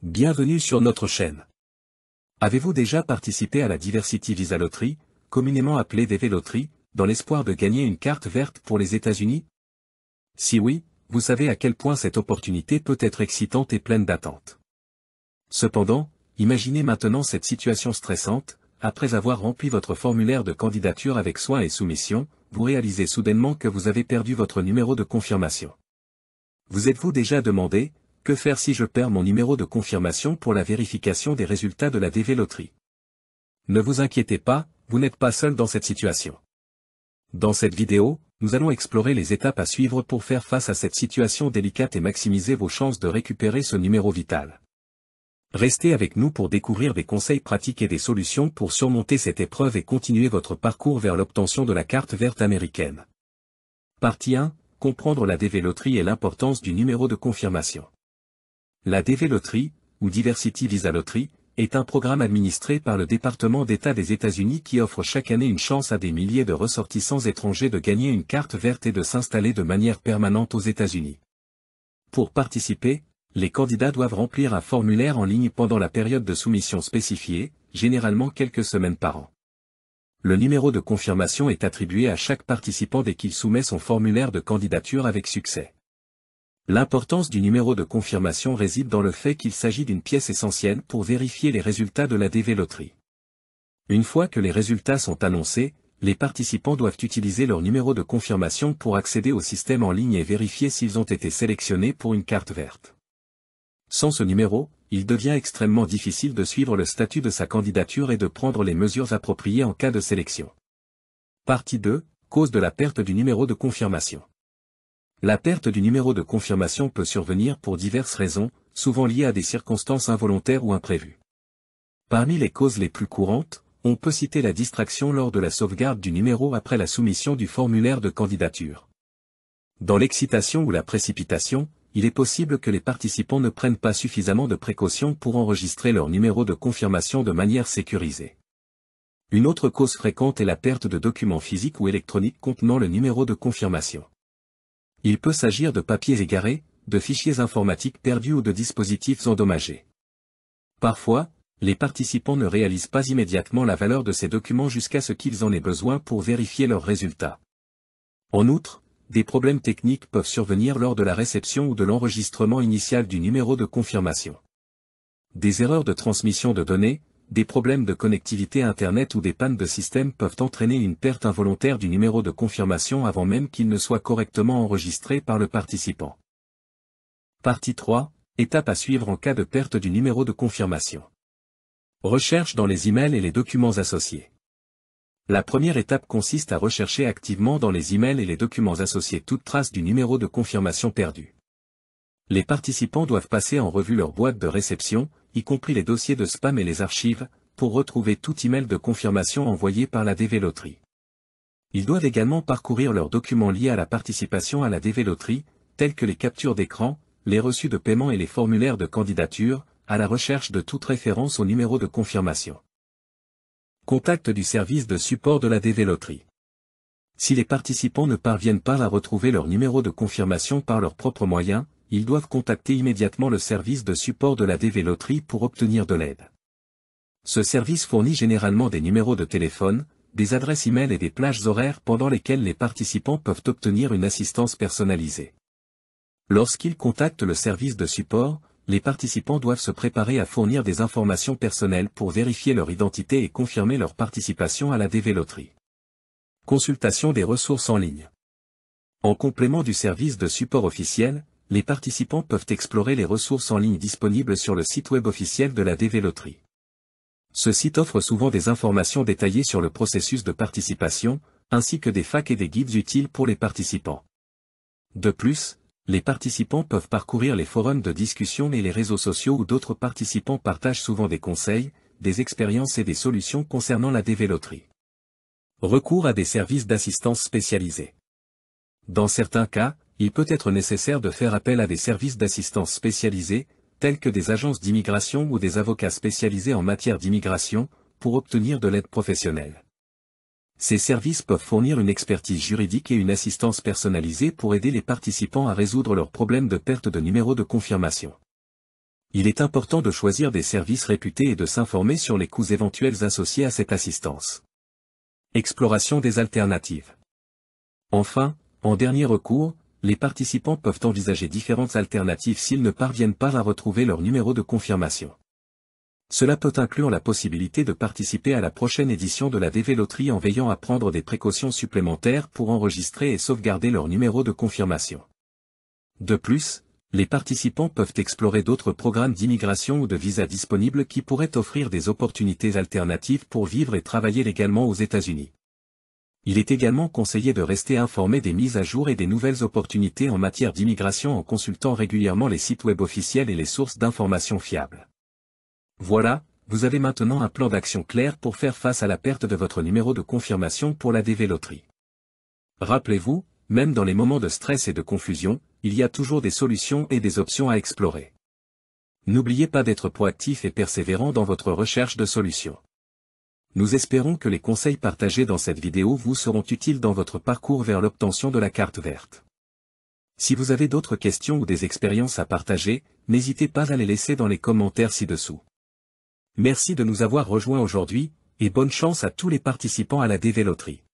Bienvenue sur notre chaîne. Avez-vous déjà participé à la Diversity Visa Lottery, communément appelée DV Lottery, dans l'espoir de gagner une carte verte pour les États-Unis? Si oui, vous savez à quel point cette opportunité peut être excitante et pleine d'attentes. Cependant, imaginez maintenant cette situation stressante. Après avoir rempli votre formulaire de candidature avec soin et soumission, vous réalisez soudainement que vous avez perdu votre numéro de confirmation. Vous êtes-vous déjà demandé, que faire si je perds mon numéro de confirmation pour la vérification des résultats de la DV Lottery? Ne vous inquiétez pas, vous n'êtes pas seul dans cette situation. Dans cette vidéo, nous allons explorer les étapes à suivre pour faire face à cette situation délicate et maximiser vos chances de récupérer ce numéro vital. Restez avec nous pour découvrir des conseils pratiques et des solutions pour surmonter cette épreuve et continuer votre parcours vers l'obtention de la carte verte américaine. Partie 1. Comprendre la DV Lottery et l'importance du numéro de confirmation. La DV Lottery, ou Diversity Visa Lottery, est un programme administré par le département d'État des États-Unis qui offre chaque année une chance à des milliers de ressortissants étrangers de gagner une carte verte et de s'installer de manière permanente aux États-Unis. Pour participer, les candidats doivent remplir un formulaire en ligne pendant la période de soumission spécifiée, généralement quelques semaines par an. Le numéro de confirmation est attribué à chaque participant dès qu'il soumet son formulaire de candidature avec succès. L'importance du numéro de confirmation réside dans le fait qu'il s'agit d'une pièce essentielle pour vérifier les résultats de la DV Lottery. Une fois que les résultats sont annoncés, les participants doivent utiliser leur numéro de confirmation pour accéder au système en ligne et vérifier s'ils ont été sélectionnés pour une carte verte. Sans ce numéro, il devient extrêmement difficile de suivre le statut de sa candidature et de prendre les mesures appropriées en cas de sélection. Partie 2. Cause de la perte du numéro de confirmation. La perte du numéro de confirmation peut survenir pour diverses raisons, souvent liées à des circonstances involontaires ou imprévues. Parmi les causes les plus courantes, on peut citer la distraction lors de la sauvegarde du numéro après la soumission du formulaire de candidature. Dans l'excitation ou la précipitation, il est possible que les participants ne prennent pas suffisamment de précautions pour enregistrer leur numéro de confirmation de manière sécurisée. Une autre cause fréquente est la perte de documents physiques ou électroniques contenant le numéro de confirmation. Il peut s'agir de papiers égarés, de fichiers informatiques perdus ou de dispositifs endommagés. Parfois, les participants ne réalisent pas immédiatement la valeur de ces documents jusqu'à ce qu'ils en aient besoin pour vérifier leurs résultats. En outre, des problèmes techniques peuvent survenir lors de la réception ou de l'enregistrement initial du numéro de confirmation. Des erreurs de transmission de données, des problèmes de connectivité Internet ou des pannes de système peuvent entraîner une perte involontaire du numéro de confirmation avant même qu'il ne soit correctement enregistré par le participant. Partie 3. Étapes à suivre en cas de perte du numéro de confirmation. Recherche dans les emails et les documents associés. La première étape consiste à rechercher activement dans les emails et les documents associés toute trace du numéro de confirmation perdu. Les participants doivent passer en revue leur boîte de réception, y compris les dossiers de spam et les archives, pour retrouver tout email de confirmation envoyé par la DV Lottery. Ils doivent également parcourir leurs documents liés à la participation à la DV Lottery, tels que les captures d'écran, les reçus de paiement et les formulaires de candidature, à la recherche de toute référence au numéro de confirmation. Contact du service de support de la DV Lottery. Si les participants ne parviennent pas à retrouver leur numéro de confirmation par leurs propres moyens, ils doivent contacter immédiatement le service de support de la DV Lottery pour obtenir de l'aide. Ce service fournit généralement des numéros de téléphone, des adresses e-mail et des plages horaires pendant lesquelles les participants peuvent obtenir une assistance personnalisée. Lorsqu'ils contactent le service de support, les participants doivent se préparer à fournir des informations personnelles pour vérifier leur identité et confirmer leur participation à la DV Lottery. Consultation des ressources en ligne. En complément du service de support officiel, les participants peuvent explorer les ressources en ligne disponibles sur le site web officiel de la DV Lottery. Ce site offre souvent des informations détaillées sur le processus de participation, ainsi que des FAQ et des guides utiles pour les participants. De plus, les participants peuvent parcourir les forums de discussion et les réseaux sociaux où d'autres participants partagent souvent des conseils, des expériences et des solutions concernant la DV Lottery. Recours à des services d'assistance spécialisés. Dans certains cas, il peut être nécessaire de faire appel à des services d'assistance spécialisés, tels que des agences d'immigration ou des avocats spécialisés en matière d'immigration, pour obtenir de l'aide professionnelle. Ces services peuvent fournir une expertise juridique et une assistance personnalisée pour aider les participants à résoudre leurs problèmes de perte de numéro de confirmation. Il est important de choisir des services réputés et de s'informer sur les coûts éventuels associés à cette assistance. Exploration des alternatives. Enfin, en dernier recours, les participants peuvent envisager différentes alternatives s'ils ne parviennent pas à retrouver leur numéro de confirmation. Cela peut inclure la possibilité de participer à la prochaine édition de la DV Loterie en veillant à prendre des précautions supplémentaires pour enregistrer et sauvegarder leur numéro de confirmation. De plus, les participants peuvent explorer d'autres programmes d'immigration ou de visa disponibles qui pourraient offrir des opportunités alternatives pour vivre et travailler légalement aux États-Unis. Il est également conseillé de rester informé des mises à jour et des nouvelles opportunités en matière d'immigration en consultant régulièrement les sites web officiels et les sources d'informations fiables. Voilà, vous avez maintenant un plan d'action clair pour faire face à la perte de votre numéro de confirmation pour la DV Loterie. Rappelez-vous, même dans les moments de stress et de confusion, il y a toujours des solutions et des options à explorer. N'oubliez pas d'être proactif et persévérant dans votre recherche de solutions. Nous espérons que les conseils partagés dans cette vidéo vous seront utiles dans votre parcours vers l'obtention de la carte verte. Si vous avez d'autres questions ou des expériences à partager, n'hésitez pas à les laisser dans les commentaires ci-dessous. Merci de nous avoir rejoints aujourd'hui, et bonne chance à tous les participants à la DV Loterie.